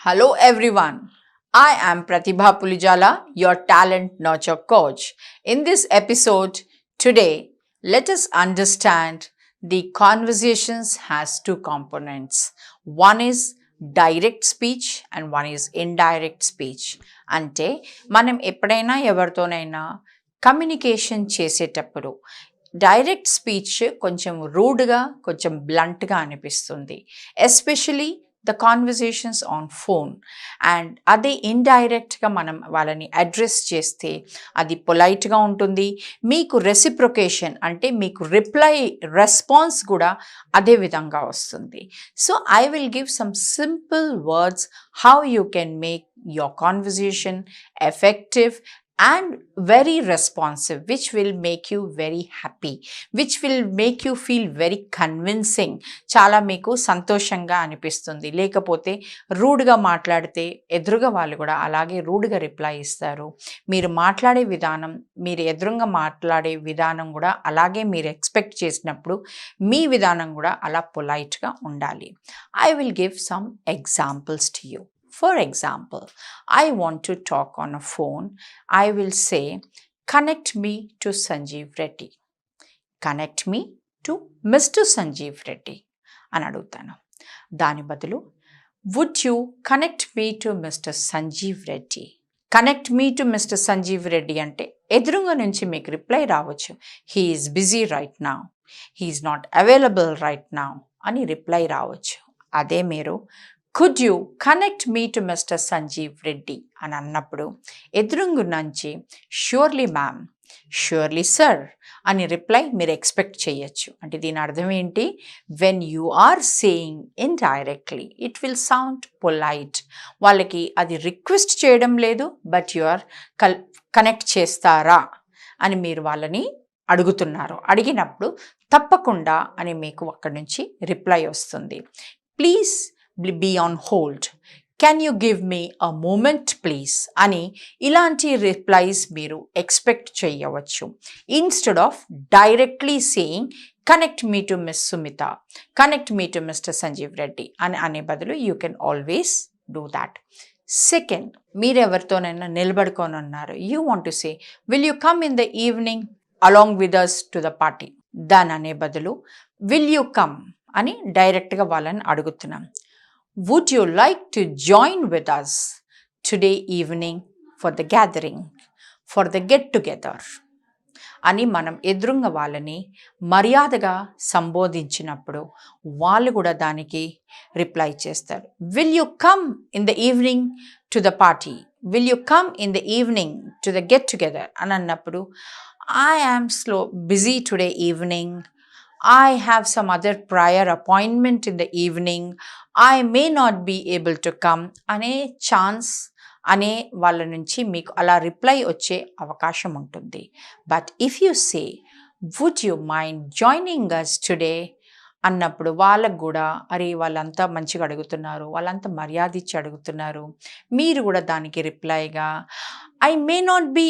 Hello everyone. I am Prathibha Pulijala, your talent nurture coach. In this episode today, let us understand the conversations has two components. One is direct speech and one is indirect speech. అంటే మనం ఎప్పుడైనా ఎవరితోనైనా communication చేసేటప్పుడు direct speech కొంచెం రూడ్గా కొంచెం బ్లంట్గా అనిపిస్తుంది, especially the conversations on phone. And అదే ఇండైరెక్ట్గా మనం వాళ్ళని అడ్రస్ చేస్తే అది పొలైట్గా ఉంటుంది. మీకు రెసిప్రొకేషన్ అంటే మీకు రెస్పాన్స్ కూడా అదే విధంగా వస్తుంది. So I will give some simple words how you can make your conversation effective and very responsive, which will make you very happy, which will make you feel very convincing. చాలా మీకు సంతోషంగా అనిపిస్తుంది. లేకపోతే రూడ్గా మాట్లాడితే ఎదురుగా వాళ్ళు కూడా అలాగే రూడ్గా రిప్లై ఇస్తారు. మీరు మాట్లాడే విధానం, మీరు ఎదురుగా మాట్లాడే విధానం కూడా అలాగే మీరు ఎక్స్పెక్ట్ చేసినప్పుడు మీ విధానం కూడా అలా పొలైట్గా ఉండాలి. I will give some examples to you. For example, I want to talk on a phone. I will say, connect me to Sanjeev Reddy. Connect me to Mr. Sanjeev Reddy. అని అడుగుతాను. దాని బదులు, would you connect me to Mr. Sanjeev Reddy? Connect me to Mr. Sanjeev Reddy అంటే ఎదురుగా నుంచి మీకు reply రావచ్చు. He is busy right now. He is not available right now అని రిప్లై రావచ్చు. అదే మీరు could you connect me to Mr. Sanjeev Reddy అని అన్నప్పుడు ఎదురుంగు నుంచి surely ma'am, surely sir అని రిప్లై మీరు ఎక్స్పెక్ట్ చేయొచ్చు. అంటే దీని అర్థం ఏంటి? When you are saying indirectly it will sound polite. వాళ్ళకి అది రిక్వెస్ట్ చేయడం లేదు, బట్ యు ఆర్ కనెక్ట్ చేస్తారా అని మీరు వాళ్ళని అడుగుతున్నారు. అడిగినప్పుడు తప్పకుండా అని మీకు అక్కడి నుంచి రిప్లై వస్తుంది. Please be on hold. Can you give me a moment please? అని ఇలాంటి రిప్లైస్ మీరు ఎక్స్పెక్ట్ చేయవచ్చు. Instead of directly saying connect me to miss Sumita, connect me to mister Sanjeev Reddy అని అనే బదులు you can always do that. Second, మీరు ఎవరితోనైనా నిలబడుకొని ఉన్నారు. You want to say, will you come in the evening along with us to the party? దాని అనే బదులు విల్ యూ కమ్ అని డైరెక్ట్గా వాళ్ళని అడుగుతున్నాం. Would you like to join with us today evening for the gathering, for the get together? అని మనం ఎదురుంగా వాళ్ళని మర్యాదగా సంబోధించినప్పుడు వాళ్ళు కూడా దానికి రిప్లై చేస్తారు. Will you come in the evening to the party, will you come in the evening to the get together అని అన్నప్పుడు I am busy today evening, I have some other prior appointment in the evening, I may not be able to come అనే chance అనే వాళ్ళ నుంచి మీకు అలా reply వచ్చే అవకాశం ఉంటుంది. But if you say, would you mind joining us today అన్నప్పుడు వాళ్ళకు కూడా అరే వాళ్ళంతా మంచిగా అడుగుతున్నారు, వాళ్ళంతా మర్యాద ఇచ్చి అడుగుతున్నారు, మీరు కూడా దానికి రిప్లైగా I may not be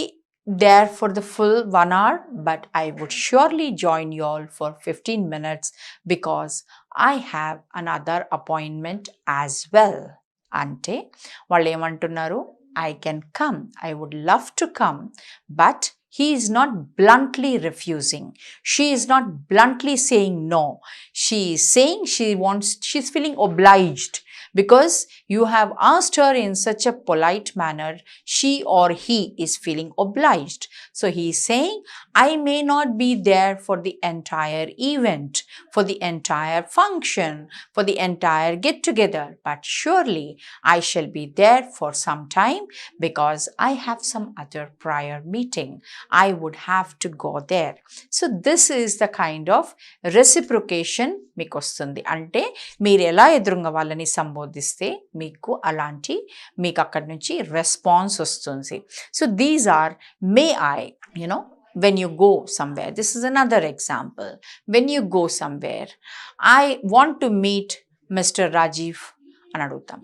there for the full 1 hour, but I would surely join you all for 15 minutes because I have another appointment as well. అంటే వాళ్ళు ఏమంటున్నారు? I can come, I would love to come, but he is not bluntly refusing. She is not bluntly saying no. She is saying she's feeling obliged because you have asked her in such a polite manner. She or he is feeling obliged. So he is saying, I may not be there for the entire event, for the entire function, for the entire get together, but surely I shall be there for some time because I have some other prior meeting. I would have to go there. So this is the kind of reciprocation మీకు వస్తుంది. అంటే మీరు ఎలా ఎదురుగా వాళ్ళని సంబోధిస్తే మీకు అలాంటి మీకు అక్కడి నుంచి రెస్పాన్స్ వస్తుంది. So these are may I, when you go somewhere. This is another example. When you go somewhere, I want to meet Mr. Rajiv అని అడుగుతాం.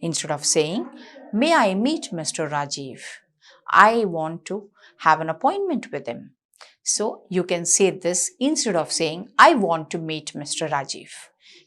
Instead of saying, may I meet Mr. Rajiv? I want to have an appointment with him. So you can say this instead of saying, I want to meet Mr. Rajiv.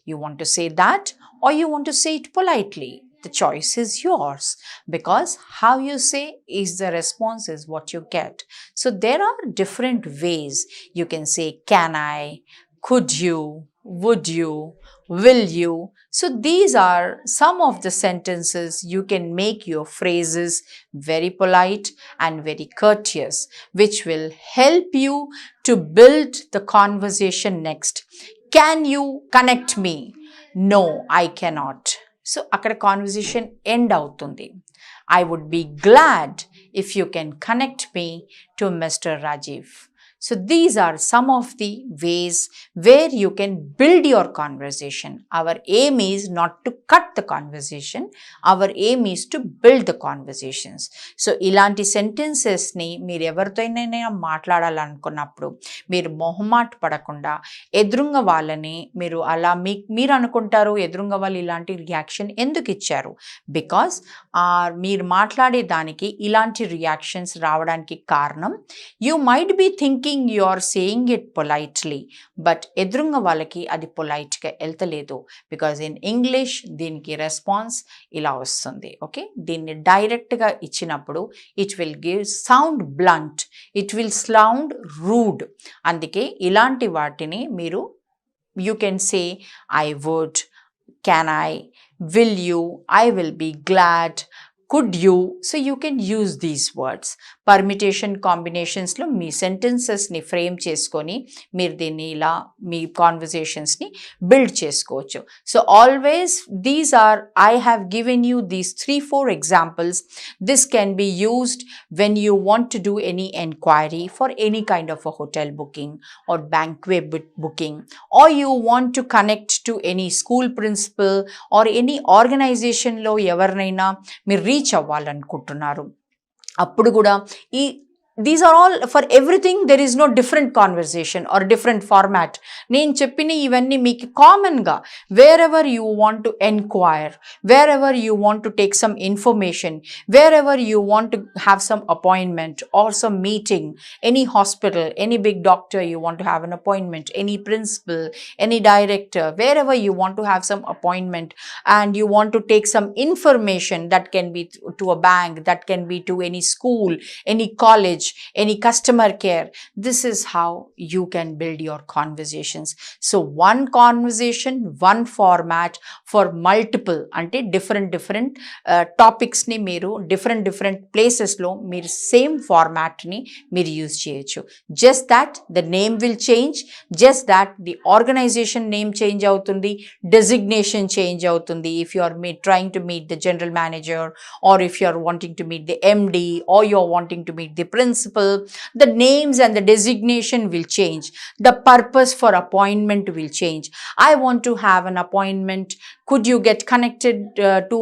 You want to say that or you want to say it politely. the choice is yours, because how you say is the response is what you get. So there are different ways. You can say can I, could you, would you, will you. So these are some of the sentences you can make your phrases very polite and very courteous, which will help you to build the conversation next. Can you connect me? No, I cannot. So akkada conversation end avutundi. I would be glad if you can connect me to Mr. Rajiv. So these are some of the ways where you can build your conversation. Our aim is not to cut the conversation. Our aim is to build the conversations. So ilanti sentences ni meer evarthoinana మాట్లాడాలనుకున్నప్పుడు మీరు మొహమాట పడకుండా ఎదురుంగ వాళ్ళని మీరు అలా మీరు అనుకుంటారు ఎదురుంగ వాళ్ళు ఇలాంటి రియాక్షన్ ఎందుకు ఇచ్చారు, బికాస్ మీరు మాట్లాడే దానికి ఇలాంటి రియాక్షన్స్ రావడానికి కారణం you might be thinking you are saying it politely, but ఎదురుంగ వాళ్ళకి అది పొలైట్గా వెళ్తలేదు, బికాజ్ ఇన్ ఇంగ్లీష్ దీనికి రెస్పాన్స్ ఇలా వస్తుంది. ఓకే, దీన్ని డైరెక్ట్గా ఇచ్చినప్పుడు it will give sound blunt, it will sound rude. అందుకే ఇలాంటి వాటిని మీరు you can say I would, can I, will you, I will be glad, could you. So you can use these words. Permutation combinations lo me sentences ni frame చేసుకొని మీరు దీన్ని ఇలా మీ conversations ni build చేసుకోవచ్చు. So always these are, I have given you these 3-4 examples. This can be used when you want to do any enquiry for any kind of a hotel booking or banquet booking, or you want to connect to any school principal or any organization లో ఎవరినైనా మీరు reach అవ్వాలనుకుంటున్నారు. అప్పుడు కూడా these are all for everything. There is no different conversation or different format. నేను చెప్పిన ఇవన్నీ మీకు కామన్గా wherever you want to enquire, wherever you want to take some information, wherever you want to have some appointment or some meeting, any hospital, any big doctor you want to have an appointment, any principal, any director, wherever you want to have some appointment and you want to take some information, that can be to a bank, that can be to any school, any college, any customer care. This is how you can build your conversations. So one conversation, one format for multiple ante different topics ni meeru different places lo meer same format ni meer use cheyochu. Just that the name will change, just that the organization name change avutundi, designation change avutundi. If you are trying to meet the general manager, or if you are wanting to meet the MD, or you are wanting to meet the principal, the names and the designation will change. The purpose for appointment will change. I want to have an appointment. Could you get connected to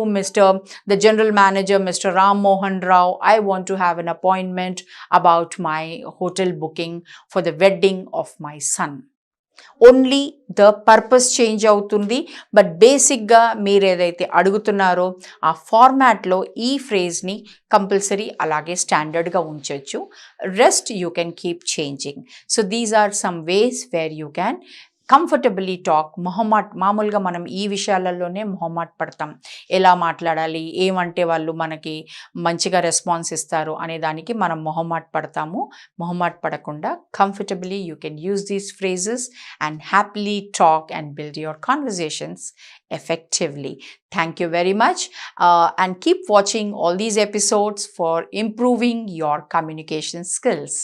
the general manager, Mr. Ram Mohan Rao? I want to have an appointment about my hotel booking for the wedding of my son. Only the purpose change అవుతుంది, but బేసిక్గా మీరు ఏదైతే అడుగుతున్నారో ఆ ఫార్మాట్లో ఈ ఫ్రేజ్ని compulsory అలాగే స్టాండర్డ్గా ఉంచవచ్చు. Rest you can keep changing. So these are some ways where you can comfortably talk. మామూలుగా మనం ఈ విషయాలలోనే మొహమాట పడతాం. ఎలా మాట్లాడాలి, ఏమంటే వాళ్ళు మనకి మంచిగా రెస్పాన్స్ ఇస్తారు అనే దానికి మనం మొహమాట పడతాము. మొహమాట పడకుండా comfortably you can use these phrases and happily talk and build your conversations effectively. Thank you very much and keep watching all these episodes for improving your communication skills.